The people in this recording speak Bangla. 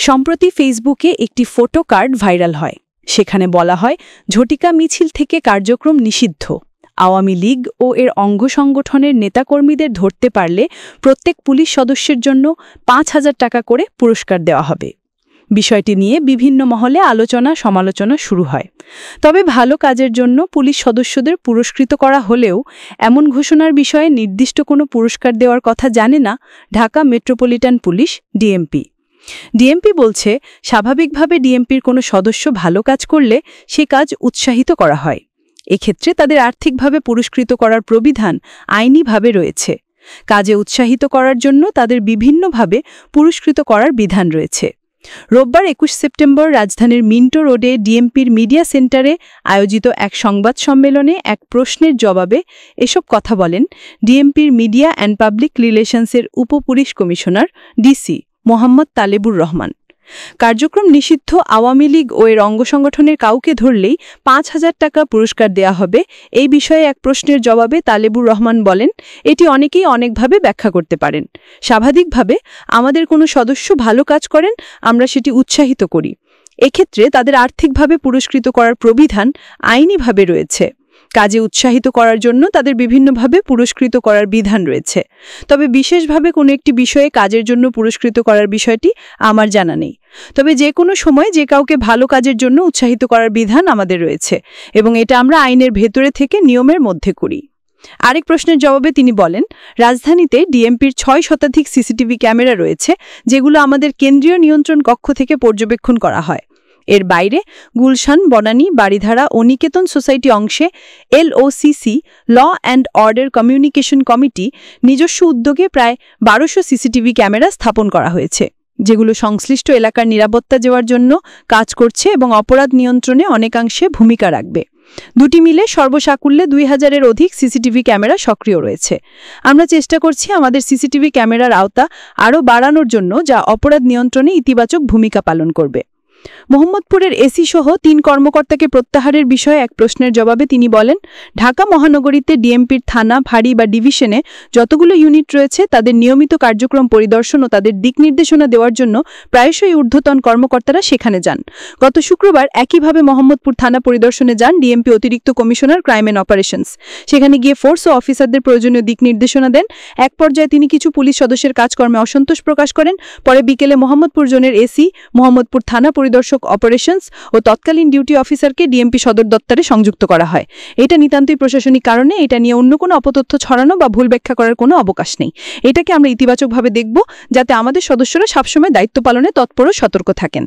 সম্প্রতি ফেসবুকে একটি ফটো কার্ড ভাইরাল হয়। সেখানে বলা হয় ঝটিকা মিছিল থেকে কার্যক্রম নিষিদ্ধ। আওয়ামী লীগ ও এর অঙ্গ সংগঠনের নেতাকর্মীদের ধরতে পারলে প্রত্যেক পুলিশ সদস্যের জন্য ৫,০০০ টাকা করে পুরস্কার দেওয়া হবে। বিষয়টি নিয়ে বিভিন্ন মহলে আলোচনা সমালোচনা শুরু হয়। তবে ভালো কাজের জন্য পুলিশ সদস্যদের পুরস্কৃত করা হলেও এমন ঘোষণার বিষয়ে নির্দিষ্ট কোনো পুরস্কার দেওয়ার কথা জানে না Dhaka metropolitan police DMP. DMP বলছে, স্বাভাবিকভাবে ডিএমপির কোনো সদস্য ভালো কাজ করলে সে কাজ উৎসাহিত করা হয়। এক্ষেত্রে তাদের আর্থিকভাবে পুরস্কৃত করার প্রবিধান আইনিভাবে রয়েছে। কাজে উৎসাহিত করার জন্য তাদের বিভিন্নভাবে পুরস্কৃত করার বিধান রয়েছে। রোববার ২১ সেপ্টেম্বর রাজধানীর মিন্টো রোডে ডিএমপির মিডিয়া সেন্টারে আয়োজিত এক সংবাদ সম্মেলনে এক প্রশ্নের জবাবে এসব কথা বলেন ডিএমপির মিডিয়া অ্যান্ড পাবলিক রিলেশনসের উপপুলিশ কমিশনার ডিসি মোহাম্মদ তালেবুর রহমান। কার্যক্রম নিষিদ্ধ আওয়ামী লীগ ও এর অঙ্গ সংগঠনের কাউকে ধরলেই ৫,০০০ টাকা পুরস্কার দেয়া হবে। এই বিষয়ে এক প্রশ্নের জবাবে তালেবুর রহমান বলেন, এটি অনেকেই অনেকভাবে ব্যাখ্যা করতে পারেন। স্বাভাবিকভাবে আমাদের কোনো সদস্য ভালো কাজ করেন, আমরা সেটি উৎসাহিত করি। এক্ষেত্রে তাদের আর্থিকভাবে পুরস্কৃত করার প্রবিধান আইনিভাবে রয়েছে। কাজে উৎসাহিত করার জন্য তাদের বিভিন্নভাবে পুরস্কৃত করার বিধান রয়েছে। তবে বিশেষভাবে কোনো একটি বিষয়ে কাজের জন্য পুরস্কৃত করার বিষয়টি আমার জানা নেই। তবে যে কোনো সময় যে কাউকে ভালো কাজের জন্য উৎসাহিত করার বিধান আমাদের রয়েছে এবং এটা আমরা আইনের ভেতরে থেকে নিয়মের মধ্যে করি। আরেক প্রশ্নের জবাবে তিনি বলেন, রাজধানীতে ডিএমপির ৬ শতাধিক সিসিটিভি ক্যামেরা রয়েছে, যেগুলো আমাদের কেন্দ্রীয় নিয়ন্ত্রণ কক্ষ থেকে পর্যবেক্ষণ করা হয়। এর বাইরে গুলশান, বনানী, বাড়িধারা ও নিকেতন সোসাইটি অংশে LOCC law and order communication committee নিজস্ব উদ্যোগে প্রায় ১২০০ সিসিটিভি ক্যামেরা স্থাপন করা হয়েছে, যেগুলো সংশ্লিষ্ট এলাকার নিরাপত্তা দেওয়ার জন্য কাজ করছে এবং অপরাধ নিয়ন্ত্রণে অনেকাংশে ভূমিকা রাখবে। দুটি মিলে সর্বসাকুল্যে ২,০০০-এর অধিক সিসিটিভি ক্যামেরা সক্রিয় রয়েছে। আমরা চেষ্টা করছি আমাদের সিসিটিভি ক্যামেরার আওতা আরও বাড়ানোর জন্য, যা অপরাধ নিয়ন্ত্রণে ইতিবাচক ভূমিকা পালন করবে। মোহাম্মদপুরের এসি সহ ৩ কর্মকর্তাকে প্রত্যাহারের বিষয়ে এক প্রশ্নের জবাবে তিনি বলেন, ঢাকা মহানগরীতে ডিএমপির থানা, ফাঁড়ি বা ডিভিশনে যতগুলো ইউনিট রয়েছে তাদের নিয়মিত কার্যক্রম পরিদর্শন ও তাদের দিক নির্দেশনা দেওয়ার জন্য প্রায়শই ঊর্ধ্বতন কর্মকর্তারা সেখানে যান। গত শুক্রবার একইভাবে মোহাম্মদপুর থানা পরিদর্শনে যান ডিএমপি অতিরিক্ত কমিশনার ক্রাইম অ্যান্ড অপারেশনস। সেখানে গিয়ে ফোর্স ও অফিসারদের প্রয়োজনীয় দিক নির্দেশনা দেন। এক পর্যায়ে তিনি কিছু পুলিশ সদস্যের কাজকর্মে অসন্তোষ প্রকাশ করেন। পরে বিকেলে মোহাম্মদপুর জোনের এসি, মোহাম্মদপুর থানা পরিদর্শক অপারেশনস ও তৎকালীন ডিউটি অফিসারকে ডিএমপি সদর দপ্তরে সংযুক্ত করা হয়। এটা নিতান্তই প্রশাসনিক কারণে, এটা নিয়ে অন্য কোনো অপতথ্য ছড়ানো বা ভুল ব্যাখ্যা করার কোনো অবকাশ নেই। এটাকে আমরা ইতিবাচকভাবে দেখব, যাতে আমাদের সদস্যরা সবসময় দায়িত্ব পালনে তৎপর ও সতর্ক থাকেন।